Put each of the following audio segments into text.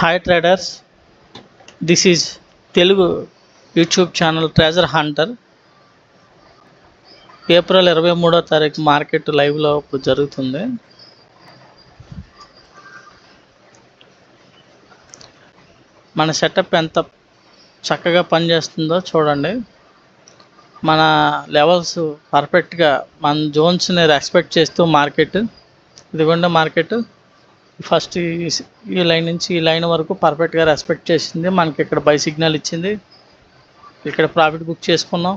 Hi traders, this is Telugu YouTube channel treasure hunter. April 23వ తారీఖు market లైవ్లో ఇప్పుడు జరుగుతుంది. మన సెటప్ ఎంత చక్కగా పనిచేస్తుందో చూడండి. మన లెవెల్స్ పర్ఫెక్ట్గా మన జోన్స్ని రెస్పెక్ట్ చేస్తూ మార్కెట్ ఇదిగోండి. మార్కెట్ ఫస్ట్ ఈ లైన్ నుంచి ఈ లైన్ వరకు పర్ఫెక్ట్గా రెస్పెక్ట్ చేసింది. మనకి ఇక్కడ బై సిగ్నల్ ఇచ్చింది, ఇక్కడ ప్రాఫిట్ బుక్ చేసుకున్నాం.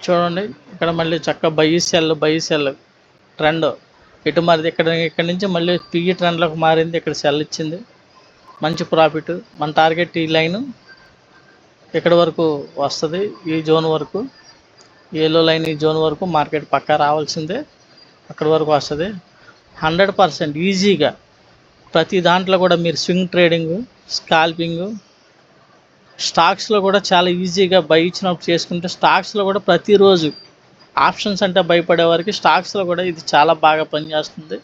చూడండి, ఇక్కడ మళ్ళీ చక్కగా బై సెల్ ట్రెండ్ ఇటు మారింది. ఇక్కడ నుంచి మళ్ళీ పిఈ ట్రెండ్లోకి మారింది. ఇక్కడ సెల్ ఇచ్చింది, మంచి ప్రాఫిట్. మన టార్గెట్ ఈ లైను ఇక్కడ వరకు వస్తుంది, ఈ జోన్ వరకు, ఏలో లైన్ ఈ జోన్ వరకు మార్కెట్ పక్కా రావాల్సిందే. అక్కడి వరకు వస్తుంది 100% ఈజీగా. ప్రతి దాంట్లో కూడా మీరు స్వింగ్ ట్రేడింగ్, స్కాల్పింగ్, స్టాక్స్లో కూడా చాలా ఈజీగా బై ఇచ్చినప్పుడు చేసుకుంటే, స్టాక్స్లో కూడా ప్రతిరోజు ఆప్షన్స్ అంటే భయపడే వారికి స్టాక్స్లో కూడా ఇది చాలా బాగా పనిచేస్తుంది.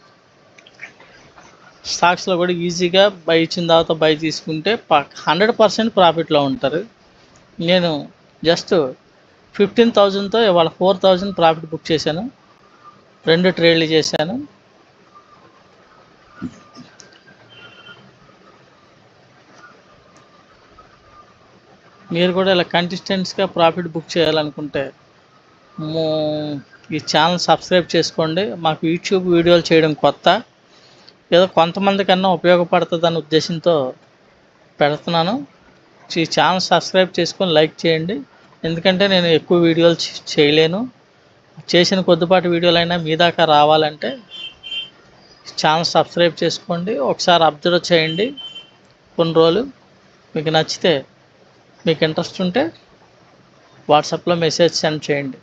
స్టాక్స్లో కూడా ఈజీగా బై ఇచ్చిన తర్వాత బై తీసుకుంటే 100% ప్రాఫిట్లో ఉంటారు. నేను జస్ట్ 15,000తో ఇవాళ 4,000 ప్రాఫిట్ బుక్ చేశాను. 2 ట్రేడ్లు చేశాను. మీరు కూడా ఇలా కంటిస్టెంట్స్గా ప్రాఫిట్ బుక్ చేయాలనుకుంటే ఈ ఛానల్ సబ్స్క్రైబ్ చేసుకోండి. మాకు యూట్యూబ్ వీడియోలు చేయడం కొత్త, ఏదో కొంతమంది కన్నా ఉపయోగపడుతుంది అనే ఉద్దేశంతో పెడుతున్నాను. ఈ ఛానల్ సబ్స్క్రైబ్ చేసుకొని లైక్ చేయండి. ఎందుకంటే నేను ఎక్కువ వీడియోలు చేయలేను. చేసిన కొద్దిపాటి వీడియోలైనా మీ దాకా రావాలంటే ఛానల్ సబ్స్క్రైబ్ చేసుకోండి. ఒకసారి అబ్జర్వ్ చేయండి కొన్ని రోజులు. మీకు నచ్చితే, మీకు ఇంట్రెస్ట్ ఉంటే వాట్సాప్లో మెసేజ్ సెండ్ చేయండి.